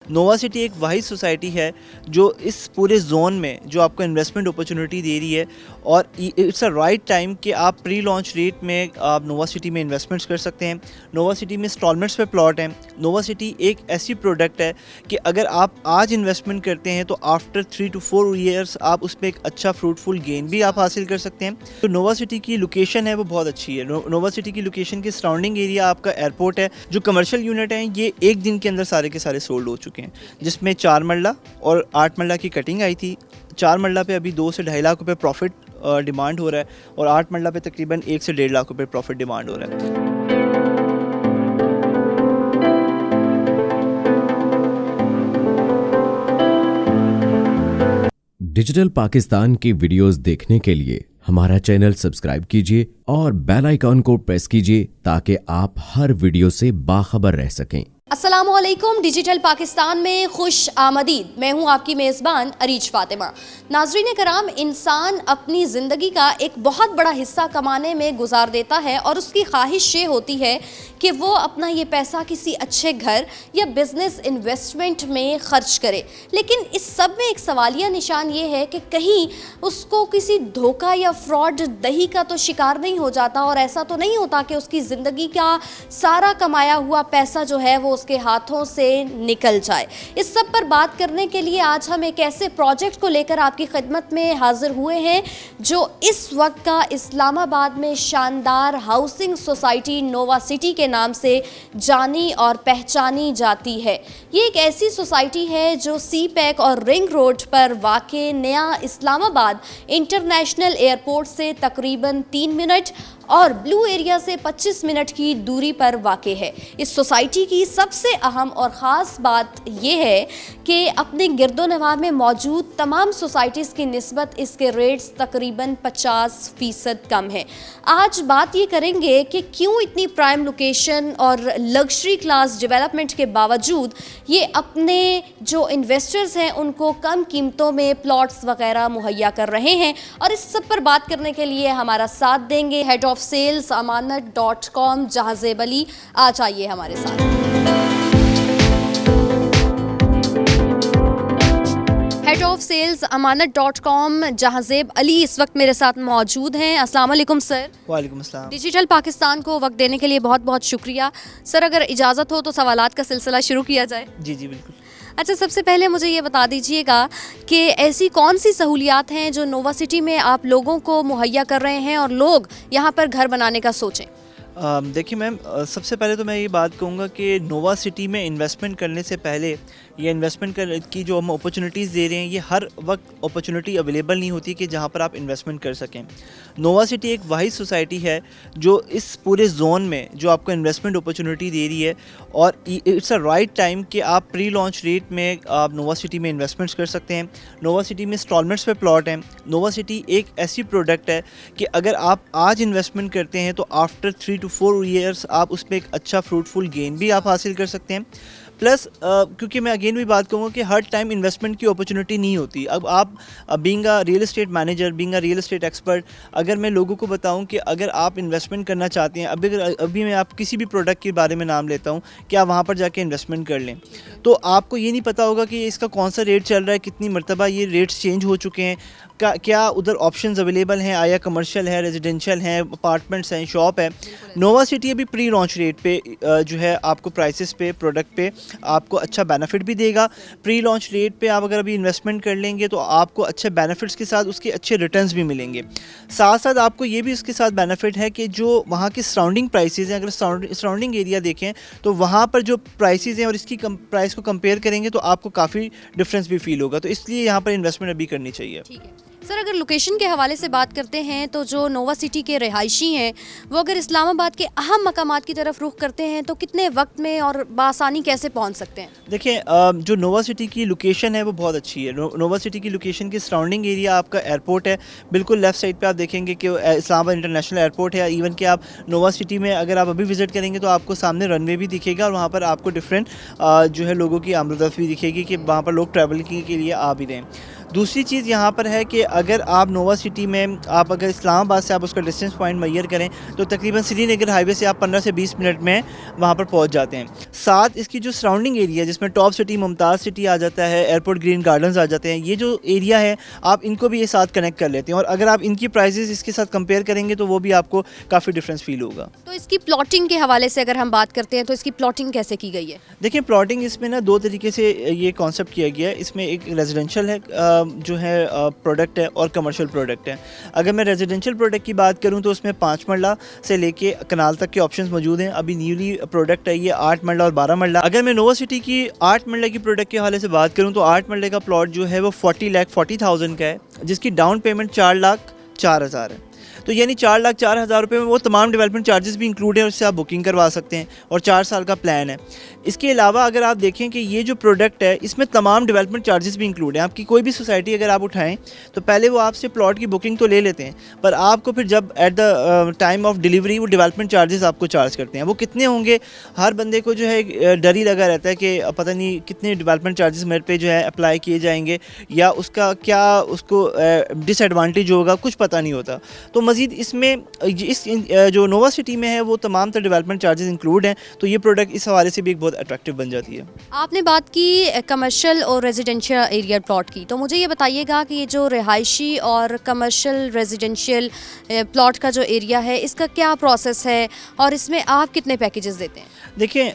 Nova city ایک واحد society ہے جو اس پورے زون میں جو آپ کو انویسٹمنٹ اپرچونٹی دے رہی ہے، اور اٹس اے رائٹ ٹائم کہ آپ پری لانچ ریٹ میں آپ نووا سٹی میں انویسٹمنٹس کر سکتے ہیں۔ نووا سٹی میں انسٹالمنٹس پہ پلاٹ ہیں۔ نووا سٹی ایک ایسی پروڈکٹ ہے کہ اگر آپ آج انویسٹمنٹ کرتے ہیں تو آفٹر 3 to 4 ایئرس آپ اس پہ ایک اچھا فروٹفل گین بھی آپ حاصل کر سکتے ہیں۔ تو نووا سٹی کی لوکیشن ہے وہ بہت اچھی ہے۔ نووا سٹی کی لوکیشن کے سراؤنڈنگ ایریا آپ کا ایئرپورٹ ہے۔ جو کمرشل یونٹ ہیں یہ ایک دن کے اندر سارے کے سارے سولڈ ہو چکے ہیں، جس میں 4 مرلہ اور 8 مرلہ کی کٹنگ آئی تھی۔ 4 مرلہ پہ ابھی 2 سے 2.5 لاکھ روپے پروفٹ ڈیمانڈ ہو رہا ہے، اور 8 مرلہ پہ تقریباً 1 سے 1.5 لاکھ روپے پروفٹ ڈیمانڈ ہو رہا ہے۔ ڈیجیٹل پاکستان کی ویڈیوز دیکھنے کے لیے ہمارا چینل سبسکرائب کیجیے اور بیل آئیکن کو پریس کیجیے تاکہ آپ ہر ویڈیو سے باخبر رہ سکیں۔ السلام علیکم، ڈیجیٹل پاکستان میں خوش آمدید۔ میں ہوں آپ کی میزبان عریج فاطمہ۔ ناظرین کرام، انسان اپنی زندگی کا ایک بہت بڑا حصہ کمانے میں گزار دیتا ہے، اور اس کی خواہش یہ ہوتی ہے کہ وہ اپنا یہ پیسہ کسی اچھے گھر یا بزنس انویسٹمنٹ میں خرچ کرے، لیکن اس سب میں ایک سوالیہ نشان یہ ہے کہ کہیں اس کو کسی دھوکہ یا فراڈ دہی کا تو شکار نہیں ہو جاتا، اور ایسا تو نہیں ہوتا کہ اس کی زندگی کا سارا کمایا ہوا پیسہ جو ہے وہ اس کے ہاتھوں سے نکل جائے۔ اس سب پر بات کرنے کے لیے آج ہم ایک ایسے پروجیکٹ کو لے کر آپ کی خدمت میں حاضر ہوئے ہیں جو اس وقت کا اسلام آباد میں شاندار ہاؤسنگ سوسائٹی نووا سٹی کے نام سے جانی اور پہچانی جاتی ہے۔ یہ ایک ایسی سوسائٹی ہے جو سی پیک اور رنگ روڈ پر واقع نیا اسلام آباد انٹرنیشنل ایئرپورٹ سے تقریباً 3 منٹ اور بلو ایریا سے 25 منٹ کی دوری پر واقع ہے۔ اس سوسائٹی کی سب سے اہم اور خاص بات یہ ہے کہ اپنے گرد و نواح میں موجود تمام سوسائٹیز کی نسبت اس کے ریٹس تقریباً 50% کم ہیں۔ آج بات یہ کریں گے کہ کیوں اتنی پرائم لوکیشن اور لگژری کلاس ڈیولپمنٹ کے باوجود یہ اپنے جو انویسٹرز ہیں ان کو کم قیمتوں میں پلاٹس وغیرہ مہیا کر رہے ہیں، اور اس سب پر بات کرنے کے لیے ہمارا ساتھ دیں گے ہیڈ آف سیلز امانت.com جہازیب علی۔ آ جائیے ہمارے ساتھ۔ ہیڈ آف سیلز امانت.com جہازیب علی اس وقت میرے ساتھ موجود ہیں۔ السلام علیکم سر۔ وعلیکم السلام۔ ڈیجیٹل پاکستان کو وقت دینے کے لیے بہت بہت شکریہ سر۔ اگر اجازت ہو تو سوالات کا سلسلہ شروع کیا جائے؟ جی بالکل۔ اچھا، سب سے پہلے مجھے یہ بتا دیجئے گا کہ ایسی کون سی سہولیات ہیں جو نووا سٹی میں آپ لوگوں کو مہیا کر رہے ہیں اور لوگ یہاں پر گھر بنانے کا سوچیں؟ دیکھیے میم، سب سے پہلے تو میں یہ بات کہوں گا کہ نووا سٹی میں انویسٹمنٹ کرنے سے پہلے یہ انویسٹمنٹ کی جو ہم اپرچونیٹیز دے رہے ہیں یہ ہر وقت اپرچونیٹی اویلیبل نہیں ہوتی کہ جہاں پر آپ انویسٹمنٹ کر سکیں۔ نووا سٹی ایک واحد سوسائٹی ہے جو اس پورے زون میں جو آپ کو انویسٹمنٹ اپرچونیٹی دے رہی ہے، اور اٹس اے رائٹ ٹائم کہ آپ پری لانچ ریٹ میں آپ نووا سٹی میں انویسٹمنٹس کر سکتے ہیں۔ نووا سٹی میں انسٹالمنٹس پہ پلاٹ ہیں۔ نووا سٹی ایک ایسی پروڈکٹ ہے کہ اگر آپ آج انویسٹمنٹ کرتے ہیں تو آفٹر 3 to 4 ایئرس آپ اس پہ ایک اچھا فروٹفل گین بھی آپ حاصل کر سکتے ہیں۔ پلس کیونکہ میں اگین بھی بات کہوں گا کہ ہر ٹائم انویسٹمنٹ کی اپرچونیٹی نہیں ہوتی۔ اب آپ being a real estate manager, being a real estate expert, اگر میں لوگوں کو بتاؤں کہ اگر آپ انویسٹمنٹ کرنا چاہتے ہیں، ابھی میں آپ کسی بھی پروڈکٹ کے بارے میں نام لیتا ہوں کہ آپ وہاں پر جا کے انویسٹمنٹ کر لیں، تو آپ کو یہ نہیں پتہ ہوگا کہ اس کا کون سا ریٹ چل رہا ہے، کتنی مرتبہ یہ ریٹس چینج ہو چکے ہیں، کیا ادھر آپشنز اویلیبل ہیں، آیا کمرشل ہے، ریزیڈینشیل ہیں، اپارٹمنٹس ہیں، شاپ ہے۔ نووا سٹی ابھی پری لانچ ریٹ پہ جو ہے آپ کو پرائسز پہ، پروڈکٹ پہ آپ کو اچھا بینیفٹ بھی دے گا۔ پری لانچ ریٹ پہ آپ اگر ابھی انویسٹمنٹ کر لیں گے تو آپ کو اچھے بینیفٹس کے ساتھ اس کے اچھے ریٹرنز بھی ملیں گے۔ ساتھ ساتھ آپ کو یہ بھی اس کے ساتھ بینیفٹ ہے کہ جو وہاں کی سراؤنڈنگ پرائسز ہیں، اگر سراؤنڈنگ ایریا دیکھیں تو وہاں پر جو پرائسز ہیں اور اس کی پرائس کو کمپیئر کریں گے تو آپ کو کافی ڈفرینس بھی فیل ہوگا، تو اس لیے یہاں پر انویسٹمنٹ ابھی کرنی چاہیے۔ ٹھیک ہے سر، اگر لوکیشن کے حوالے سے بات کرتے ہیں تو جو نووا سٹی کے رہائشی ہیں وہ اگر اسلام آباد کے اہم مقامات کی طرف رخ کرتے ہیں تو کتنے وقت میں اور بآسانی کیسے پہنچ سکتے ہیں؟ دیکھیں، جو نووا سٹی کی لوکیشن ہے وہ بہت اچھی ہے۔ نووا سٹی کی لوکیشن کے سراؤنڈنگ ایریا آپ کا ایئرپورٹ ہے، بالکل لیفٹ سائڈ پہ آپ دیکھیں گے کہ اسلام آباد انٹرنیشنل ایئرپورٹ ہے۔ ایون کہ آپ نووا سٹی میں اگر آپ ابھی وزٹ کریں گے تو آپ کو سامنے رن وے بھی دکھے گا، اور وہاں پر آپ کو ڈفرینٹ جو ہے لوگوں کی آمد و رفت بھی دکھے گی کہ وہاں پر لوگ ٹریول کے لیے آ بھی رہے ہیں۔ دوسری چیز یہاں پر ہے کہ اگر آپ نووا سٹی میں آپ اگر اسلام آباد سے آپ اس کا ڈسٹینس پوائنٹ میئر کریں تو تقریباً سری نگر ہائی وے سے آپ 15 سے 20 منٹ میں وہاں پر پہنچ جاتے ہیں. ساتھ اس کی جو سراؤنڈنگ ایریا ہے جس میں ٹاپ سٹی ممتاز سٹی آ جاتا ہے, ایئرپورٹ گرین گارڈنز آ جاتے ہیں, یہ جو ایریا ہے آپ ان کو بھی یہ ساتھ کنیکٹ کر لیتے ہیں, اور اگر آپ ان کی پرائزز اس کے ساتھ کمپیئر کریں گے تو وہ بھی آپ کو کافی ڈفرینس فیل ہوگا. تو اس کی پلاٹنگ کے حوالے سے اگر ہم بات کرتے ہیں تو اس کی پلاٹنگ کیسے کی گئی ہے؟ دیکھیں پلاٹنگ اس میں نا دو طریقے سے یہ کانسیپٹ کیا گیا ہے. اس میں ایک ریزیڈینشیل ہے جو ہے پروڈکٹ ہے اور کمرشل پروڈکٹ ہے. اگر میں ریزیڈینشیل پروڈکٹ کی بات کروں تو اس میں 5 مرلہ سے لے کے کنال تک کے آپشنز موجود ہیں. ابھی نیولی پروڈکٹ ہے یہ 8 مرلہ اور 12 مرلہ. اگر میں نووا سٹی کی 8 مرلہ کی پروڈکٹ کے حوالے سے بات کروں تو 8 مرلے کا پلاٹ جو ہے وہ 40,40,000 کا ہے, جس کی ڈاؤن پیمنٹ 4,04,000 ہے. تو یعنی 4,04,000 روپے میں وہ تمام ڈیولپمنٹ چارجز بھی انکلوڈ ہیں, اور اس سے آپ بکنگ کروا سکتے ہیں, اور 4 سال کا پلان ہے. اس کے علاوہ اگر آپ دیکھیں کہ یہ جو پروڈکٹ ہے اس میں تمام ڈیولپمنٹ چارجز بھی انکلوڈ ہیں. آپ کی کوئی بھی سوسائٹی اگر آپ اٹھائیں تو پہلے وہ آپ سے پلاٹ کی بکنگ تو لے لیتے ہیں, پر آپ کو پھر جب at the time of delivery وہ ڈیولپمنٹ چارجز آپ کو چارج کرتے ہیں. وہ کتنے ہوں گے, ہر بندے کو جو ہے ڈر ہی لگا رہتا ہے کہ پتہ نہیں کتنے ڈیولپمنٹ چارجز میرے پہ جو ہے اپلائی کیے جائیں گے, یا اس کا کیا اس کو ڈس ایڈوانٹیج ہوگا, کچھ پتہ نہیں ہوتا. تو مزید اس میں اس جو نووا سٹی میں ہے وہ تمام تر ڈیولپمنٹ چارجز انکلوڈ ہیں, تو یہ پروڈکٹ اس حوالے سے بھی ایک بہت اٹریکٹیو بن جاتی ہے. آپ نے بات کی کمرشل اور ریزیڈینشیل ایریا پلاٹ کی, تو مجھے یہ بتائیے گا کہ یہ جو رہائشی اور کمرشل ریزیڈینشیل پلاٹ کا جو ایریا ہے اس کا کیا پروسیس ہے, اور اس میں آپ کتنے پیکیجز دیتے ہیں؟ دیکھیں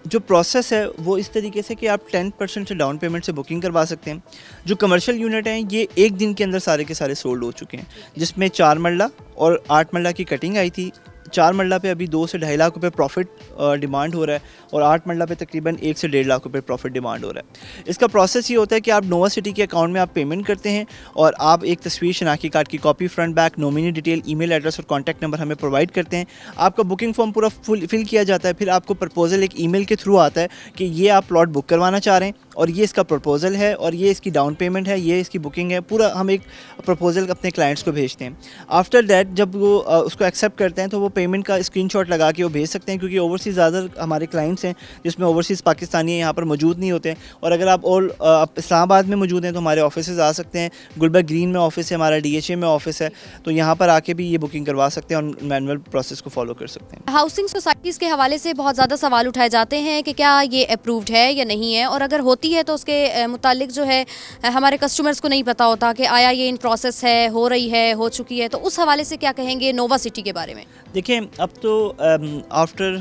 جو پروسیس ہے وہ اس طریقے سے کہ آپ 10% سے ڈاؤن پیمنٹ سے بکنگ کروا سکتے ہیں. جو کمرشل یونٹ ہیں یہ ایک دن کے اندر سارے کے سارے سولڈ ہو چکے ہیں, جس میں 4 مرلہ اور 8 مرلہ کی کٹنگ آئی تھی. 4 مرلہ پہ ابھی 2 سے 2.5 لاکھ روپے پروفٹ ڈیمانڈ ہو رہا ہے, اور 8 مرلہ پہ تقریباً 1 سے 1.5 لاکھ روپے پروفٹ ڈیمانڈ ہو رہا ہے. اس کا پروسیس یہ ہوتا ہے کہ آپ نووا سٹی کے اکاؤنٹ میں آپ پیمنٹ کرتے ہیں, اور آپ ایک تصویر, شناختی کارڈ کی کاپی, فرنٹ بیک, نومینی ڈیٹیل, ای میل ایڈریس اور کانٹیکٹ نمبر ہمیں پرووائڈ کرتے ہیں. آپ کا بکنگ فارم پورا فل کیا جاتا ہے. پھر آپ کو پرپوزل ایک ای میل کے تھرو آتا ہے کہ یہ آپ پلاٹ بک کروانا چاہ رہے ہیں, اور یہ اس کا پرپوزل ہے, اور یہ اس کی ڈاؤن پیمنٹ ہے, یہ اس کی بکنگ ہے. پورا ہم ایک پرپوزل اپنے کلائنٹس کو بھیجتے ہیں. آفٹر دیٹ جب وہ اس کو ایکسیپٹ کرتے ہیں تو وہ پیمنٹ کا اسکرین شاٹ لگا کے وہ بھیج سکتے ہیں, کیونکہ اوورسیز زیادہ ہمارے کلائنٹس ہیں جس میں اوورسیز پاکستانی یہاں پر موجود نہیں ہوتے. اور اگر آپ اسلام آباد میں موجود ہیں تو ہمارے آفیسز آ سکتے ہیں. گلبرگ گرین میں آفس ہے ہمارا, ڈی ایچ اے میں آفس ہے, تو یہاں پر آ کے بھی یہ بکنگ کروا سکتے ہیں اور مینول پروسیس کو فالو کر سکتے ہیں. ہاؤسنگ سوسائٹیز کے حوالے سے بہت زیادہ سوال اٹھائے جاتے ہیں کہ کیا یہ اپرووڈ ہے یا نہیں ہے, اور اگر ہوتی ہے تو اس کے متعلق جو ہے ہمارے کسٹمرز کو نہیں پتہ ہوتا کہ آیا یہ ان پروسیس ہے, ہو رہی ہے, ہو چکی ہے. تو اس حوالے سے کیا کہیں گے نووا سٹی کے بارے میں؟ دیکھیں اب تو آفٹر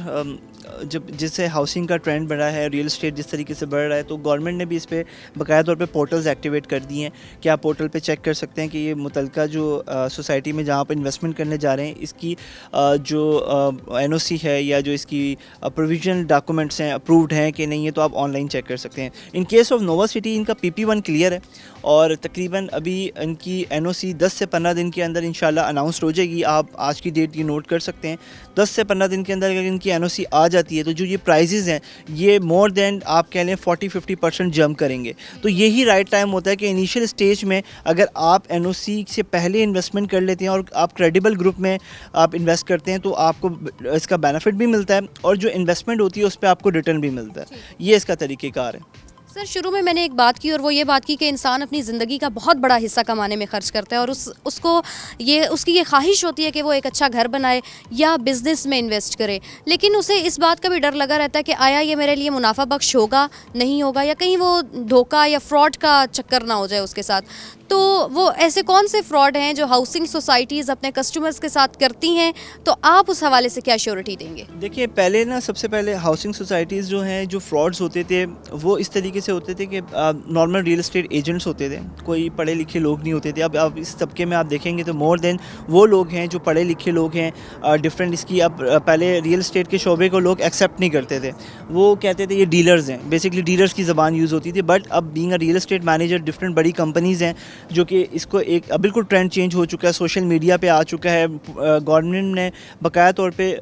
جب جس سے ہاؤسنگ کا ٹرینڈ بڑھا ہے, ریئل اسٹیٹ جس طریقے سے بڑھ رہا ہے, تو گورنمنٹ نے بھی اس پہ باقاعدہ طور پہ پورٹلز ایکٹیویٹ کر دی ہیں کہ آپ پورٹل پہ چیک کر سکتے ہیں کہ یہ متعلقہ جو سوسائٹی میں جہاں پہ انویسٹمنٹ کرنے جا رہے ہیں اس کی جو این او سی ہے یا جو اس کی پروویژنل ڈاکومنٹس ہیں اپرووڈ ہیں کہ نہیں ہے, تو آپ آن لائن چیک کر سکتے ہیں. In case of nova city in کا PP1 کلیئر ہے, اور تقریباً ابھی ان کی این او سی 10 سے 15 دن کے اندر انشاءاللہ اناؤنسڈ ہو جائے گی. آپ آج کی ڈیٹ یہ نوٹ کر سکتے ہیں, 10 سے 15 دن کے اندر اگر ان کی این او سی آ جاتی ہے تو جو یہ پرائزز ہیں یہ مور دین آپ کہہ لیں 40-50% جمپ کریں گے. تو یہی رائٹ ٹائم ہوتا ہے کہ انیشیل اسٹیج میں اگر آپ این او سی سے پہلے انویسٹمنٹ کر لیتے ہیں اور آپ کریڈیبل گروپ میں آپ انویسٹ کرتے ہیں تو آپ کو اس کا بینیفٹ بھی ملتا ہے, اور جو انویسٹمنٹ ہوتی ہے اس پہ آپ کو ریٹرن بھی ملتا ہے. یہ اس کا طریقہ کار ہے. سر شروع میں نے ایک بات کی, اور وہ یہ بات کی کہ انسان اپنی زندگی کا بہت بڑا حصہ کمانے میں خرچ کرتا ہے, اور اس کو اس کی یہ خواہش ہوتی ہے کہ وہ ایک اچھا گھر بنائے یا بزنس میں انویسٹ کرے, لیکن اسے اس بات کا بھی ڈر لگا رہتا ہے کہ آیا یہ میرے لیے منافع بخش ہوگا, نہیں ہوگا, یا کہیں وہ دھوکہ یا فراڈ کا چکر نہ ہو جائے اس کے ساتھ. تو وہ ایسے کون سے فراڈ ہیں جو ہاؤسنگ سوسائٹیز اپنے کسٹمرز کے ساتھ کرتی ہیں, تو آپ اس حوالے سے کیا شیورٹی دیں گے؟ دیکھیے پہلے سب سے پہلے ہاؤسنگ سوسائٹیز جو ہیں جو فراڈز ہوتے تھے وہ اس طریقے سے ہوتے تھے کہ نارمل ریئل اسٹیٹ ایجنٹس ہوتے تھے, کوئی پڑھے لکھے لوگ نہیں ہوتے تھے. اب آپ اس طبقے میں آپ دیکھیں گے تو مور دین وہ لوگ ہیں جو پڑھے لکھے لوگ ہیں. ڈفرینٹ اس کی اب پہلے ریئل اسٹیٹ کے شعبے کو لوگ ایکسیپٹ نہیں کرتے تھے, وہ کہتے تھے یہ ڈیلرز ہیں, بیسکلی ڈیلرز کی زبان یوز ہوتی تھی. بٹ اب being a real estate manager different بڑی کمپنیز ہیں جو کہ اس کو ایک بالکل ٹرینڈ چینج ہو چکا ہے, سوشل میڈیا پہ آ چکا ہے. گورنمنٹ نے باقاعدہ طور پہ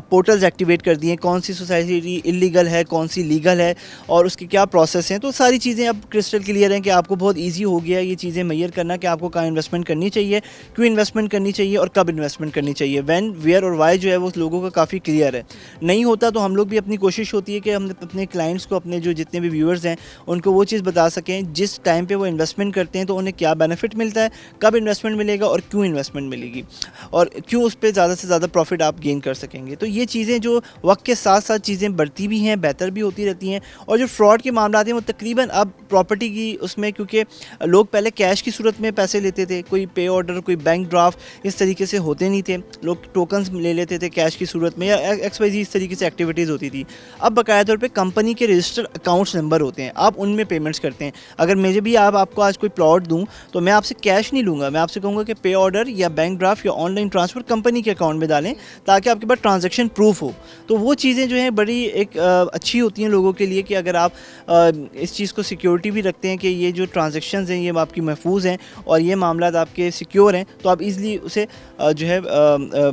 پورٹلز ایکٹیویٹ کر دیے ہیں, کون سی سوسائٹی انلیگل ہے, کون سی لیگل ہے, اور اس کے کیا پروسیس ہیں. ہیں, تو ساری چیزیں اب کرسٹل کلیئر ہیں کہ آپ کو بہت ایزی ہو گیا یہ چیزیں میئر کرنا کہ آپ کو کہاں انویسٹمنٹ کرنی چاہیے, کیوں انویسٹمنٹ کرنی چاہیے اور کب انویسٹمنٹ کرنی چاہیے. وین, ویئر اور وائی جو ہے وہ لوگوں کا کافی کلیئر ہے. نہیں ہوتا تو ہم لوگ بھی اپنی کوشش ہوتی ہے کہ ہم اپنے کلائنٹس کو, اپنے جو جتنے بھی ویورز ہیں ان کو وہ چیز بتا سکیں جس ٹائم پہ وہ انویسٹمنٹ کرتے ہیں تو انہیں کیا بینیفٹ ملتا ہے, کب انویسٹمنٹ ملے گا اور کیوں انویسٹمنٹ ملے گی, اور کیوں اس پہ زیادہ سے زیادہ پروفٹ آپ گین کر سکیں گے. تو یہ چیزیں جو وقت کے ساتھ ساتھ چیزیں بڑھتی بھی ہیں, بہتر بھی ہوتی رہتی ہیں. اور جو فراڈ کے معاملات ہیں وہ تقریباً اب پراپرٹی کی اس میں, کیونکہ لوگ پہلے کیش کی صورت میں پیسے لیتے تھے, کوئی پے آرڈر, کوئی بینک ڈرافٹ اس طریقے سے ہوتے نہیں تھے, لوگ ٹوکنز لے لیتے تھے کیش کی صورت میں, یا ایکس وائی زی اس طریقے سے ایکٹیویٹیز ہوتی تھی. اب باقاعدہ طور پہ کمپنی کے رجسٹر اکاؤنٹس نمبر ہوتے ہیں, آپ ان میں پیمنٹس کرتے ہیں. اگر مجھے بھی آپ کو آج کوئی پلاٹ دوں تو میں آپ سے کیش نہیں لوں گا, میں آپ سے کہوں گا کہ پے آرڈر یا بینک ڈرافٹ یا آن لائن ٹرانسفر کمپنی کے اکاؤنٹ میں ڈالیں تاکہ آپ کے پاس ٹرانزیکشن پروف ہو. تو وہ چیزیں جو ہیں بڑی ایک اچھی ہوتی ہیں لوگوں کے لیے کہ اگر آپ اس چیز کو سیکیورٹی بھی رکھتے ہیں کہ یہ جو ٹرانزیکشنز ہیں یہ آپ کی محفوظ ہیں اور یہ معاملات آپ کے سیکیور ہیں, تو آپ ایزلی اسے جو ہے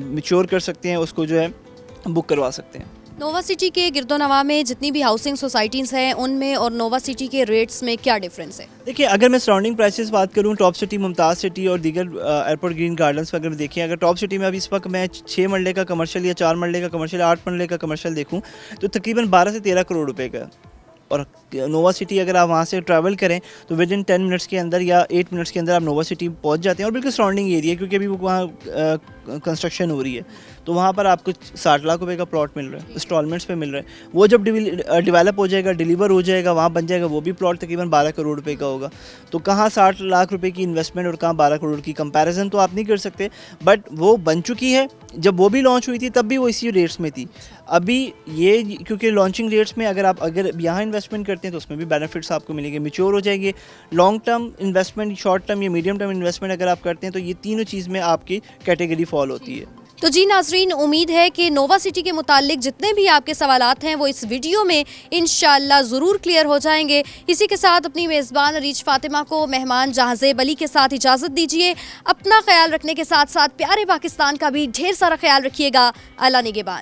میچور کر سکتے ہیں, اس کو جو ہے بک کروا سکتے ہیں. نووا سٹی کے گرد و نواح میں جتنی بھی ہاؤسنگ سوسائٹیز ہیں ان میں اور نووا سٹی کے ریٹس میں کیا ڈفرینس ہے؟ دیکھیے, اگر میں سراؤنڈنگ پرائسز بات کروں, ٹاپ سٹی, ممتاز سٹی اور دیگر ایئرپورٹ گرین گارڈنس پہ اگر دیکھیں, اگر ٹاپ سٹی میں ابھی اس وقت میں 6 مرلے کا کمرشل یا 4 مرلے کا کمرشل, 8 مرلے کا کمرشل دیکھوں تو تقریباً 12 سے 13 کروڑ روپے کا. اور نووا سٹی اگر آپ وہاں سے ٹریول کریں تو ود ان 10 منٹس کے اندر یا 8 منٹس کے اندر آپ نووا سٹی پہنچ جاتے ہیں, اور بالکل سراؤنڈنگ ایریا, کیونکہ ابھی وہاں کنسٹرکشن ہو رہی ہے, تو وہاں پر آپ کو 60 لاکھ روپے کا پلاٹ مل رہا ہے, انسٹالمنٹس پہ مل رہا ہے. وہ جب ڈیولپ ہو جائے گا, ڈیلیور ہو جائے گا, وہاں بن جائے گا, وہ بھی پلاٹ تقریباً 12 کروڑ روپے کا ہوگا. تو کہاں 60 لاکھ روپے کی انویسٹمنٹ اور کہاں 12 کروڑ کی, کمپیریزن تو آپ نہیں کر سکتے, بٹ وہ بن چکی ہے. جب وہ بھی لانچ ہوئی تھی تب بھی وہ اسی ریٹس میں تھی. ابھی یہ کیونکہ لانچنگ ریٹس میں اگر یہاں انویسٹمنٹ کرتے ہیں تو اس میں بھی بینیفٹس آپ کو ملیں گے, میچور ہو جائیں گے. Long term investment, short term یا میڈیم ٹرم انویسٹمنٹ اگر آپ کرتے ہیں تو یہ تینوں چیز میں آپ کی کیٹیگری فال ہوتی ہے. تو جی ناظرین, امید ہے کہ نووا سٹی کے متعلق جتنے بھی آپ کے سوالات ہیں وہ اس ویڈیو میں انشاءاللہ ضرور کلیئر ہو جائیں گے. اسی کے ساتھ اپنی میزبان عریج فاطمہ کو مہمان جہازیب علی کے ساتھ اجازت دیجیے. اپنا خیال رکھنے کے ساتھ ساتھ پیارے پاکستان کا بھی ڈھیر سارا خیال رکھیے گا. اللہ نگہبان.